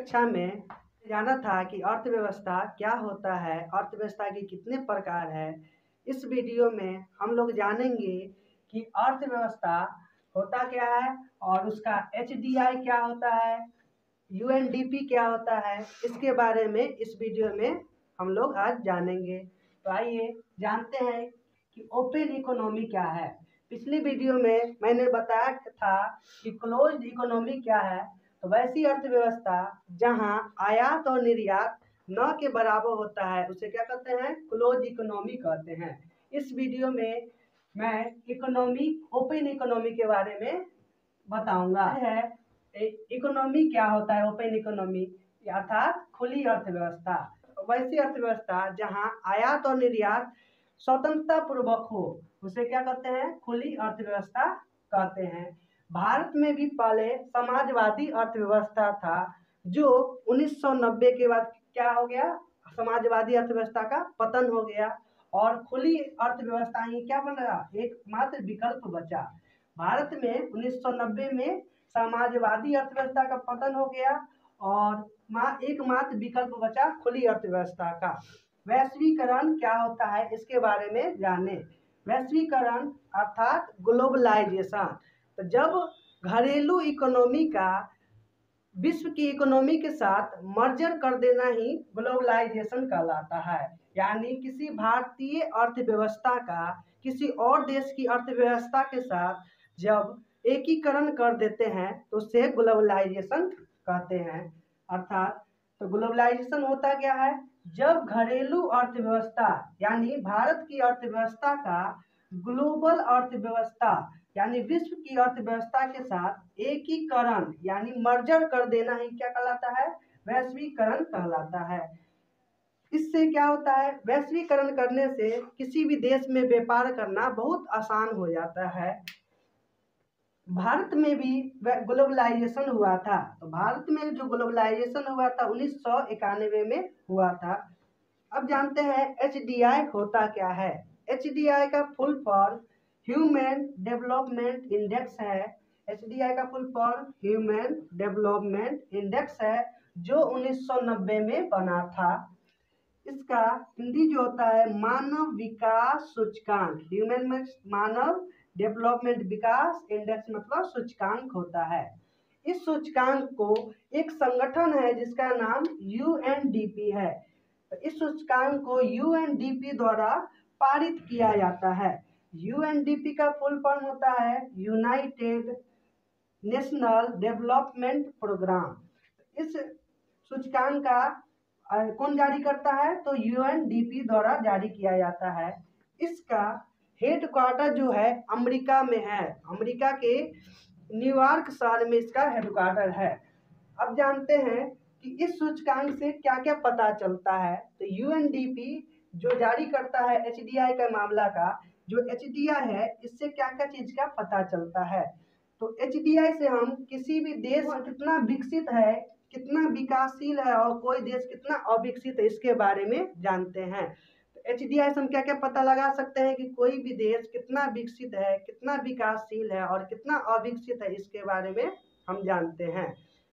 कक्षा में जाना था कि अर्थव्यवस्था क्या होता है, अर्थव्यवस्था के कितने प्रकार है। इस वीडियो में हम लोग जानेंगे कि अर्थव्यवस्था होता क्या है और उसका एचडीआई क्या होता है, यूएनडीपी क्या होता है। इसके बारे में इस वीडियो में हम लोग आज जानेंगे। तो आइए जानते हैं कि ओपन इकोनॉमी क्या है। पिछली वीडियो में मैंने बताया था कि क्लोज्ड इकोनॉमी क्या है। तो वैसी अर्थव्यवस्था जहां आयात और निर्यात न के बराबर होता है उसे क्या कहते हैं, क्लोज इकोनॉमी कहते हैं। इस वीडियो में मैं ओपन इकोनॉमी के बारे में बताऊंगा। है इकोनॉमी क्या होता है, ओपन इकोनॉमी अर्थात खुली अर्थव्यवस्था। वैसी अर्थव्यवस्था जहां आयात और निर्यात स्वतंत्रता पूर्वक हो उसे क्या कहते हैं, खुली अर्थव्यवस्था कहते हैं। भारत में भी पहले समाजवादी अर्थव्यवस्था था, जो 1990 के बाद क्या हो गया, समाजवादी अर्थव्यवस्था का पतन हो गया और खुली अर्थव्यवस्था ही क्या बन रहा, एकमात्र विकल्प बचा। भारत में 1990 में समाजवादी अर्थव्यवस्था का पतन हो गया और एकमात्र विकल्प बचा खुली अर्थव्यवस्था का। वैश्वीकरण क्या होता है इसके बारे में जाने। वैश्वीकरण अर्थात ग्लोबलाइजेशन। तो जब घरेलू इकोनॉमी का विश्व की इकोनॉमी के साथ मर्जर कर देना ही ग्लोबलाइजेशन कहलाता है। यानी किसी भारतीय अर्थव्यवस्था का किसी और देश की अर्थव्यवस्था के साथ जब एकीकरण कर देते हैं तो उसे ग्लोबलाइजेशन कहते हैं। अर्थात तो ग्लोबलाइजेशन होता क्या है, जब घरेलू अर्थव्यवस्था यानी भारत की अर्थव्यवस्था का ग्लोबल अर्थव्यवस्था यानी विश्व की अर्थव्यवस्था के साथ एकीकरण यानी मर्जर कर देना ही क्या कहलाता है, वैश्वीकरण कहलाता है। इससे क्या होता है, वैश्वीकरण करने से किसी भी देश में व्यापार करना बहुत आसान हो जाता है। भारत में भी ग्लोबलाइजेशन हुआ था। तो भारत में जो ग्लोबलाइजेशन हुआ था 1991 में हुआ था। अब जानते हैं एचडीआई होता क्या है। एचडीआई का full form human development index है। एचडीआई का full form human development index है, जो 1990 में बना था। इसका हिंदी जो होता है मानव विकास सूचकांक। ह्यूमन में मानव डेवलपमेंट विकास इंडेक्स मतलब सूचकांक होता है। इस सूचकांक को एक संगठन है जिसका नाम यूएनडीपी है। तो इस सूचकांक को यूएनडीपी द्वारा पारित किया जाता है। यूएनडीपी का फुल फॉर्म होता है यूनाइटेड नेशनल डेवलपमेंट प्रोग्राम। इस सूचकांक का कौन जारी करता है, तो यूएनडीपी द्वारा जारी किया जाता है। इसका हेडक्वार्टर जो है अमेरिका में है। अमेरिका के न्यूयॉर्क शहर में इसका हेडक्वार्टर है। अब जानते हैं कि इस सूचकांक से क्या क्या पता चलता है। तो यूएनडीपी जो जारी करता है एचडीआई का मामला का, जो एचडीआई है इससे क्या क्या चीज का पता चलता है। तो एचडीआई से हम किसी भी देश कितना विकसित है, कितना विकासशील है और कोई देश कितना अविकसित है इसके बारे में जानते हैं। तो एचडीआई से हम क्या क्या पता लगा सकते हैं कि कोई भी देश कितना विकसित है, कितना विकासशील है और कितना अविकसित है, इसके बारे में हम जानते हैं।